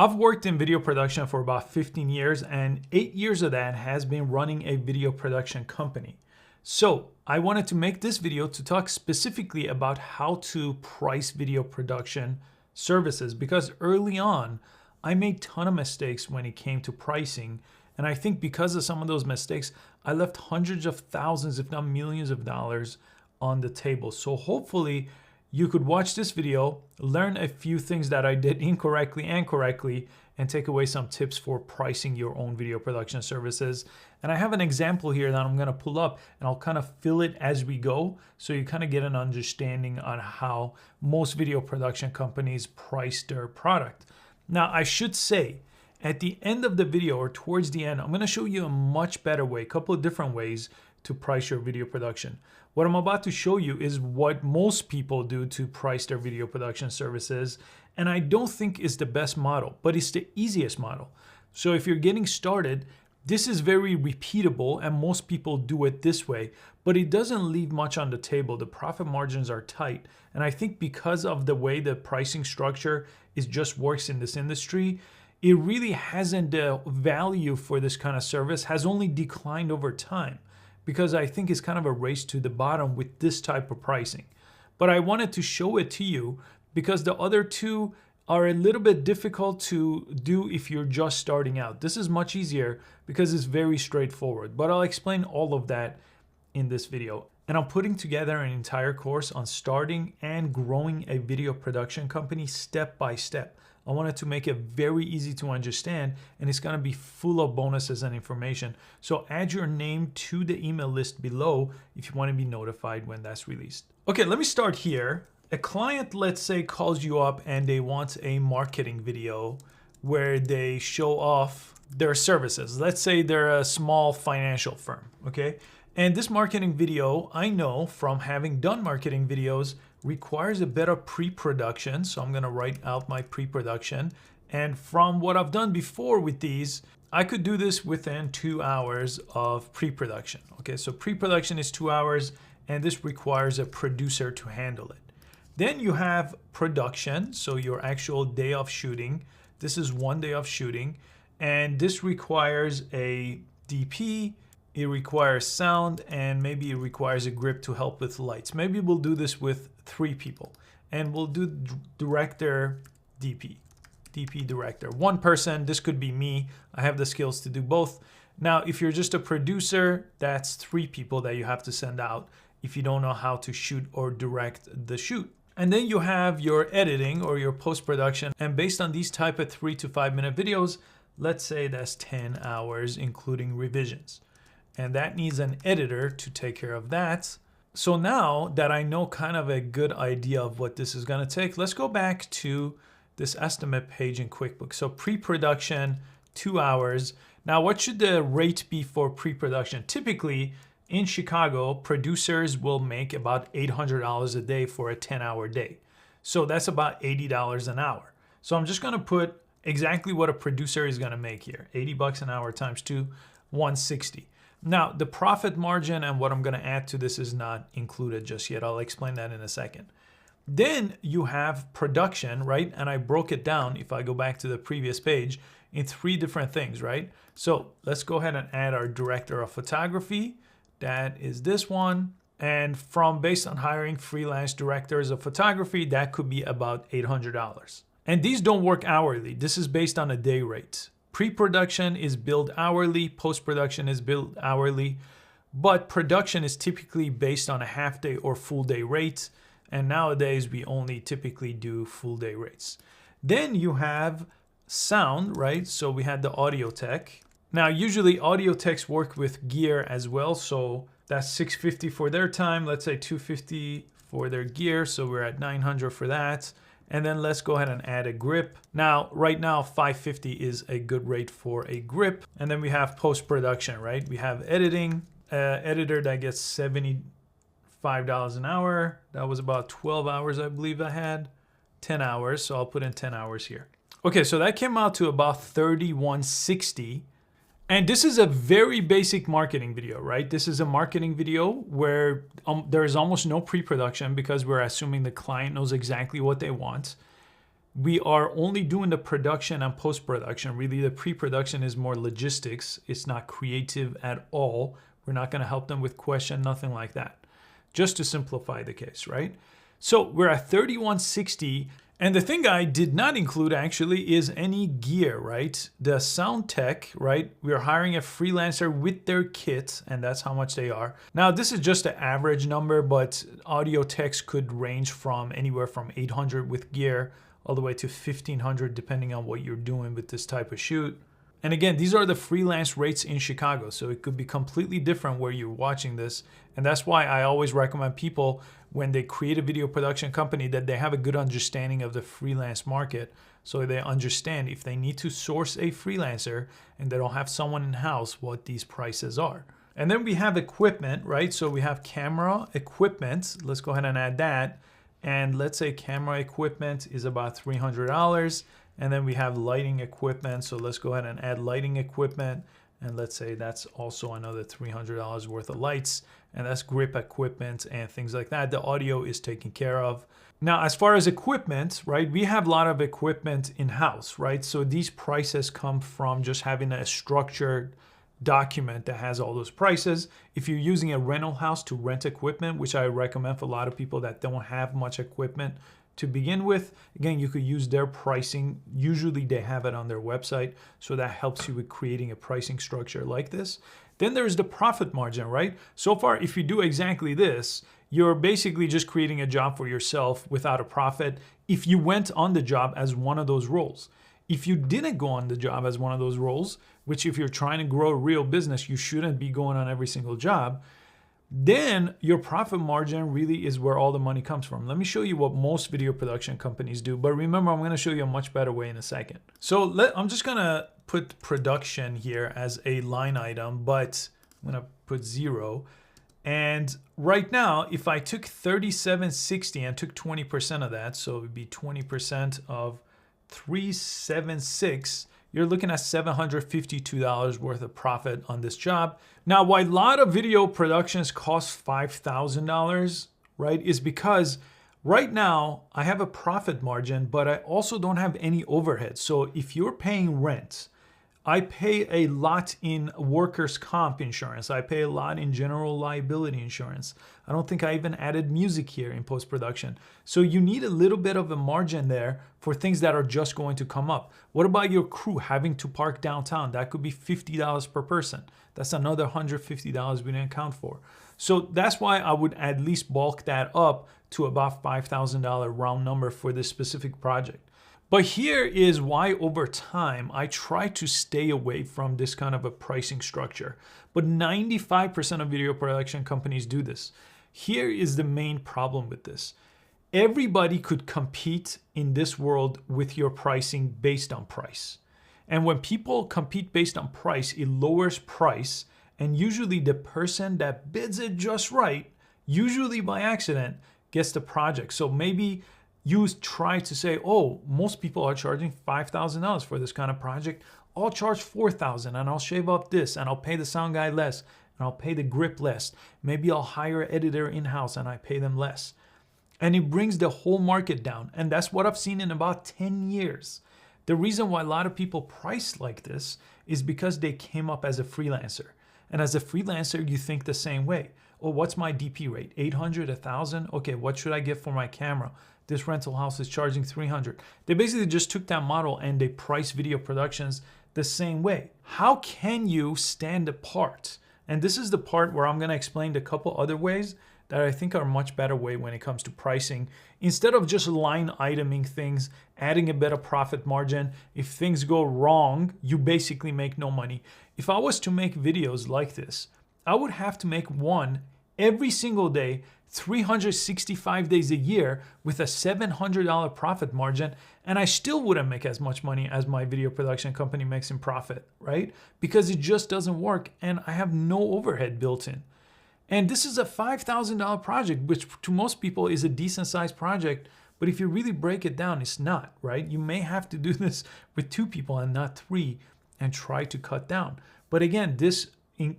I've worked in video production for about 15 years, and 8 years of that has been running a video production company. So I wanted to make this video to talk specifically about how to price video production services, because early on I made a ton of mistakes when it came to pricing. And I think because of some of those mistakes, I left hundreds of thousands, if not millions of dollars on the table. So hopefully you could watch this video, learn a few things that I did incorrectly and correctly, and take away some tips for pricing your own video production services. And I have an example here that I'm gonna pull up, and I'll kind of fill it as we go, so you kind of get an understanding on how most video production companies price their product. Now, I should say, at the end of the video or towards the end, I'm gonna show you a much better way, a couple of different ways to price your video production. What I'm about to show you is what most people do to price their video production services, and I don't think is the best model, but it's the easiest model. So if you're getting started, this is very repeatable and most people do it this way, but it doesn't leave much on the table. The profit margins are tight, and I think because of the way the pricing structure just works in this industry, it really hasn't, the value for this kind of service has only declined over time, because I think it's kind of a race to the bottom with this type of pricing. But I wanted to show it to you because the other two are a little bit difficult to do if you're just starting out. This is much easier because it's very straightforward, but I'll explain all of that in this video. And I'm putting together an entire course on starting and growing a video production company step by step. I wanted to make it very easy to understand, and it's gonna be full of bonuses and information. So add your name to the email list below if you wanna be notified when that's released. Okay, let me start here. A client, let's say, calls you up and they want a marketing video where they show off their services. Let's say they're a small financial firm, okay? And this marketing video, I know from having done marketing videos, requires a bit of pre-production. So I'm gonna write out my pre-production. And from what I've done before with these, I could do this within 2 hours of pre-production. Okay, so pre-production is 2 hours, and this requires a producer to handle it. Then you have production, so your actual day of shooting. This is 1 day of shooting, and this requires a DP, it requires sound, and maybe it requires a grip to help with lights. Maybe we'll do this with 3 people, and we'll do director, DP director. 1 person, this could be me. I have the skills to do both. Now, if you're just a producer, that's 3 people that you have to send out if you don't know how to shoot or direct the shoot. And then you have your editing or your post-production. And based on these type of 3 to 5 minute videos, let's say that's 10 hours, including revisions. And that needs an editor to take care of that. So now that I know kind of a good idea of what this is gonna take, let's go back to this estimate page in QuickBooks. So pre-production, 2 hours. Now, what should the rate be for pre-production? Typically, in Chicago, producers will make about $800 a day for a 10-hour day. So that's about $80 an hour. So I'm just gonna put exactly what a producer is gonna make here. 80 bucks an hour times 2, 160. Now, the profit margin and what I'm gonna add to this is not included just yet. I'll explain that in a second. Then you have production, right? And I broke it down, if I go back to the previous page, in 3 different things, right? So let's go ahead and add our director of photography. That is this one. And based on hiring freelance directors of photography, that could be about $800. And these don't work hourly. This is based on a day rate. Pre-production is billed hourly, post-production is billed hourly, but production is typically based on a half day or full day rates. And nowadays we only typically do full day rates. Then you have sound, right? So we had the audio tech. Now, usually audio techs work with gear as well. So that's $650 for their time. Let's say $250 for their gear. So we're at $900 for that. And then let's go ahead and add a grip. Now, right now, $550 is a good rate for a grip. And then we have post-production, right? We have editing, editor that gets $75 an hour. That was about 12 hours, I believe I had. 10 hours, so I'll put in 10 hours here. Okay, so that came out to about $31.60. And this is a very basic marketing video, right? This is a marketing video where there is almost no pre-production because we're assuming the client knows exactly what they want. we are only doing the production and post-production. Really, the pre-production is more logistics. It's not creative at all. We're not going to help them with question, nothing like that. Just to simplify the case, right? So we're at 3160. And the thing I did not include actually is any gear, right? The sound tech, right? We're hiring a freelancer with their kit, and that's how much they are. Now, this is just an average number, but audio techs could range from anywhere from 800 with gear all the way to 1500 depending on what you're doing with this type of shoot. And again, these are the freelance rates in Chicago, so it could be completely different where you're watching this. And that's why I always recommend people, when they create a video production company, that they have a good understanding of the freelance market, so they understand if they need to source a freelancer and they don't have someone in-house, what these prices are. And then we have equipment, right? So we have camera equipment. Let's go ahead and add that. And let's say camera equipment is about $300. And then we have lighting equipment. So let's go ahead and add lighting equipment. And let's say that's also another $300 worth of lights. And that's grip equipment and things like that. The audio is taken care of. Now, as far as equipment, right, we have a lot of equipment in-house, right? So these prices come from just having a structured document that has all those prices. If you're using a rental house to rent equipment, which I recommend for a lot of people that don't have much equipment to begin with, again, you could use their pricing. Usually they have it on their website, so that helps you with creating a pricing structure like this. Then there's the profit margin, right? So far, if you do exactly this, you're basically just creating a job for yourself without a profit if you went on the job as one of those roles. If you didn't go on the job as one of those roles, which if you're trying to grow a real business, you shouldn't be going on every single job, then your profit margin really is where all the money comes from. Let me show you what most video production companies do, but remember, I'm going to show you a much better way in a second. So I'm just going to put production here as a line item, but I'm going to put 0. And right now, if I took 3760 and took 20% of that, so it would be 20% of 376, you're looking at $752 worth of profit on this job. Now, why a lot of video productions cost $5,000, right, is because right now I have a profit margin, but I also don't have any overhead. So if you're paying rent, I pay a lot in workers' comp insurance. I pay a lot in general liability insurance. I don't think I even added music here in post-production. So you need a little bit of a margin there for things that are just going to come up. What about your crew having to park downtown? That could be $50 per person. That's another $150 we didn't account for. So that's why I would at least bulk that up to about $5,000 round number for this specific project. But here is why over time I try to stay away from this kind of a pricing structure. But 95% of video production companies do this. Here is the main problem with this. Everybody could compete in this world with your pricing based on price. And when people compete based on price, it lowers price. And usually the person that bids it just right, usually by accident, gets the project. So maybe you try to say, oh, most people are charging $5,000 for this kind of project. I'll charge $4,000 and I'll shave off this and I'll pay the sound guy less and I'll pay the grip less. Maybe I'll hire an editor in-house and I pay them less. And it brings the whole market down. And that's what I've seen in about 10 years. The reason why a lot of people price like this is because they came up as a freelancer. And as a freelancer, you think the same way. Oh, what's my DP rate? 800, 1,000? Okay, what should I get for my camera? This rental house is charging 300. They basically just took that model and they price video productions the same way. How can you stand apart? And this is the part where I'm going to explain a couple other ways that I think are a much better way when it comes to pricing. Instead of just line iteming things, adding a better profit margin, if things go wrong, you basically make no money. If I was to make videos like this, I would have to make one every single day, 365 days a year with a $700 profit margin, and I still wouldn't make as much money as my video production company makes in profit, right? Because it just doesn't work and I have no overhead built in. And this is a $5,000 project, which to most people is a decent sized project, but if you really break it down, it's not, right? You may have to do this with 2 people and not 3 and try to cut down. But again, this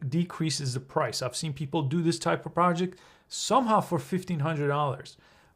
decreases the price. I've seen people do this type of project somehow for $1,500.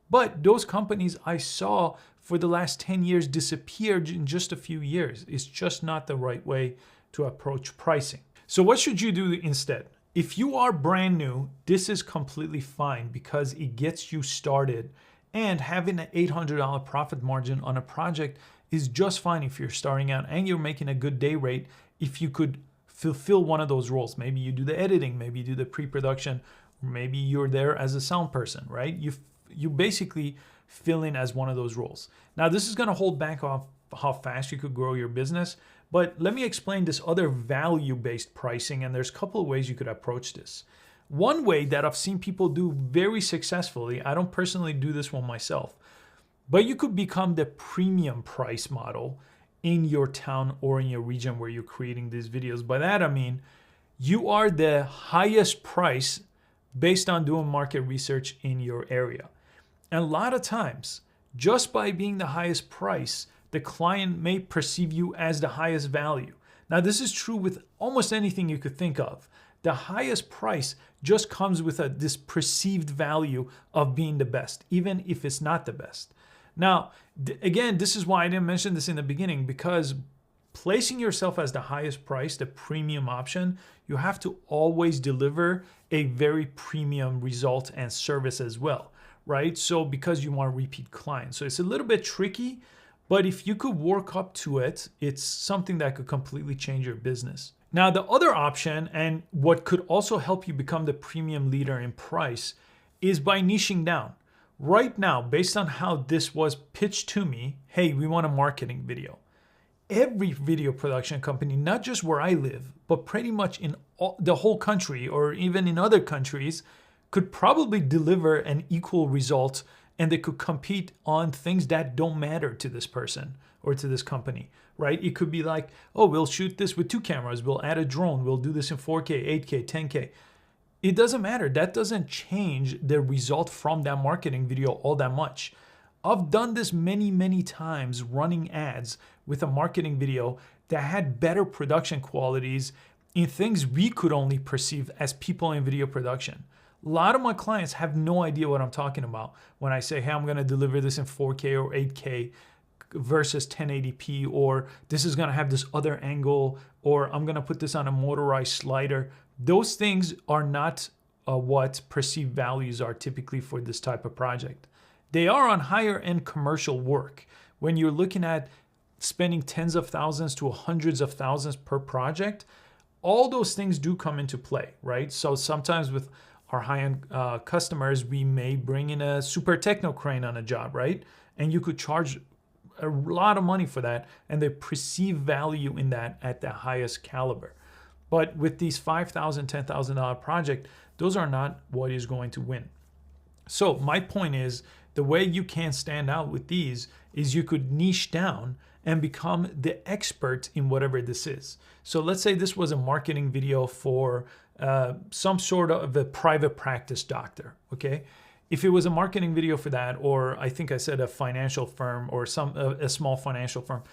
But those companies I saw for the last 10 years disappeared in just a few years. It's just not the right way to approach pricing. So what should you do instead? If you are brand new, this is completely fine because it gets you started, and having an $800 profit margin on a project is just fine if you're starting out and you're making a good day rate. If you could fulfill one of those roles, maybe you do the editing, maybe you do the pre-production, or maybe you're there as a sound person, right? You basically fill in as one of those roles. Now, this is going to hold back off how fast you could grow your business, but let me explain this other value-based pricing, and there's a couple of ways you could approach this. One way that I've seen people do very successfully, I don't personally do this one myself, but you could become the premium price model in your town or in your region where you're creating these videos. By that I mean, you are the highest price based on doing market research in your area. And a lot of times, just by being the highest price, the client may perceive you as the highest value. Now, this is true with almost anything you could think of. The highest price just comes with this perceived value of being the best, even if it's not the best. Now, again, this is why I didn't mention this in the beginning, because placing yourself as the highest price, the premium option, you have to always deliver a very premium result and service as well, right? So because you want repeat clients. So it's a little bit tricky, but if you could work up to it, it's something that could completely change your business. Now, the other option, and what could also help you become the premium leader in price, is by niching down. Right now, based on how this was pitched to me, hey, we want a marketing video. Every video production company, not just where I live, but pretty much in the whole country or even in other countries, could probably deliver an equal result, and they could compete on things that don't matter to this person or to this company, right? It could be like, oh, we'll shoot this with 2 cameras, we'll add a drone, we'll do this in 4K, 8K, 10K. It doesn't matter. That doesn't change the result from that marketing video all that much. I've done this many, many times running ads with a marketing video that had better production qualities in things we could only perceive as people in video production. A lot of my clients have no idea what I'm talking about when I say, hey, I'm going to deliver this in 4K or 8K versus 1080p, or this is going to have this other angle, or I'm going to put this on a motorized slider. Those things are not what perceived values are typically for this type of project. They are on higher end commercial work. When you're looking at spending tens of thousands to hundreds of thousands per project, all those things do come into play, right? So sometimes with our high-end customers, we may bring in a super techno crane on a job, right? And you could charge a lot of money for that, and they perceive value in that at the highest caliber. But with these $5,000, $10,000 project, those are not what is going to win. So my point is, the way you can stand out with these is you could niche down and become the expert in whatever this is. So let's say this was a marketing video for some sort of a private practice doctor, okay? If it was a marketing video for that, or I think I said a financial firm or a small financial firm,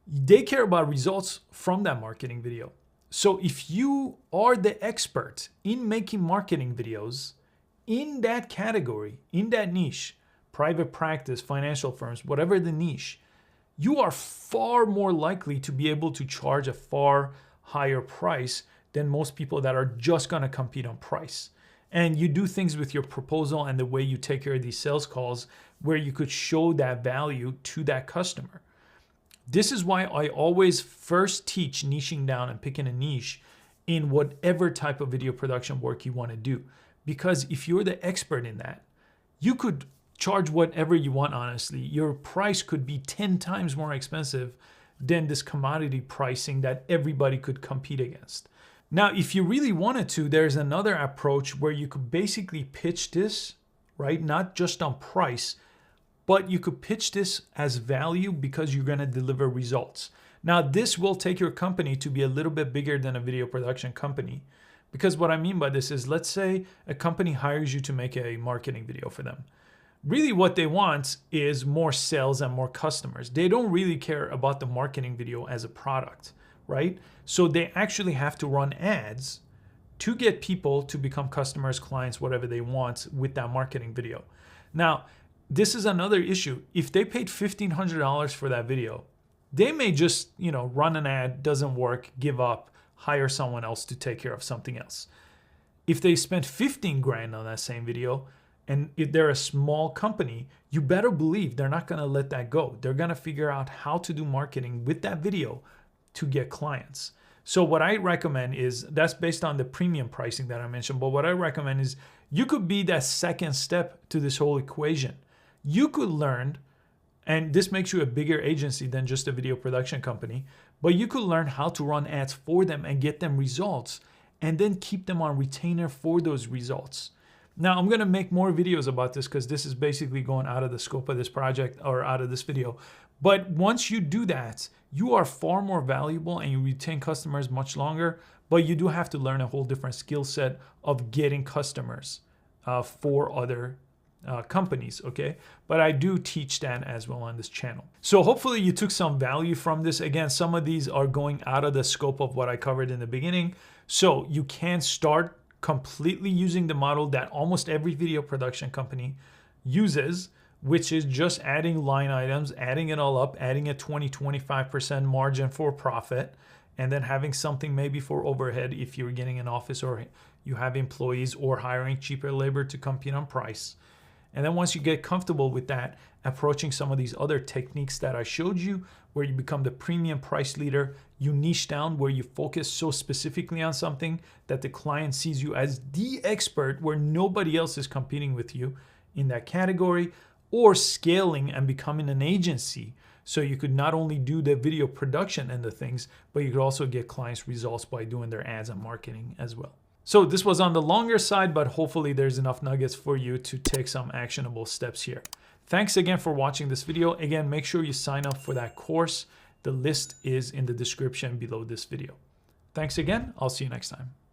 they care about results from that marketing video. So if you are the expert in making marketing videos in that category, in that niche, private practice, financial firms, whatever the niche, you are far more likely to be able to charge a far higher price than most people that are just going to compete on price. And you do things with your proposal and the way you take care of these sales calls where you could show that value to that customer. This is why I always first teach niching down and picking a niche in whatever type of video production work you want to do. Because if you're the expert in that, you could charge whatever you want, honestly. Your price could be 10 times more expensive than this commodity pricing that everybody could compete against. Now, if you really wanted to, there's another approach where you could basically pitch this, right? Not just on price, but you could pitch this as value because you're going to deliver results. Now, this will take your company to be a little bit bigger than a video production company. Because what I mean by this is, let's say a company hires you to make a marketing video for them. Really what they want is more sales and more customers. They don't really care about the marketing video as a product, right? So they actually have to run ads to get people to become customers, clients, whatever they want with that marketing video. Now, this is another issue. If they paid $1,500 for that video, they may just, run an ad, doesn't work, give up, hire someone else to take care of something else. If they spent 15 grand on that same video, and if they're a small company, you better believe they're not going to let that go. They're going to figure out how to do marketing with that video to get clients. So what I recommend is, that's based on the premium pricing that I mentioned, but what I recommend is you could be that second step to this whole equation. You could learn, and this makes you a bigger agency than just a video production company, but you could learn how to run ads for them and get them results, and then keep them on retainer for those results. Now, I'm going to make more videos about this because this is basically going out of the scope of this project or out of this video. But once you do that, you are far more valuable and you retain customers much longer, but you do have to learn a whole different skill set of getting customers for other companies, okay? But I do teach that as well on this channel. So hopefully you took some value from this. Again, some of these are going out of the scope of what I covered in the beginning. So you can start completely using the model that almost every video production company uses, which is just adding line items, adding it all up, adding a 20-25% margin for profit, and then having something maybe for overhead if you're getting an office or you have employees, or hiring cheaper labor to compete on price. And then once you get comfortable with that, approaching some of these other techniques that I showed you, where you become the premium price leader, you niche down where you focus so specifically on something that the client sees you as the expert, where nobody else is competing with you in that category, or scaling and becoming an agency. So you could not only do the video production and the things, but you could also get clients results by doing their ads and marketing as well. So this was on the longer side, but hopefully there's enough nuggets for you to take some actionable steps here. Thanks again for watching this video. Again, make sure you sign up for that course. The list is in the description below this video. Thanks again. I'll see you next time.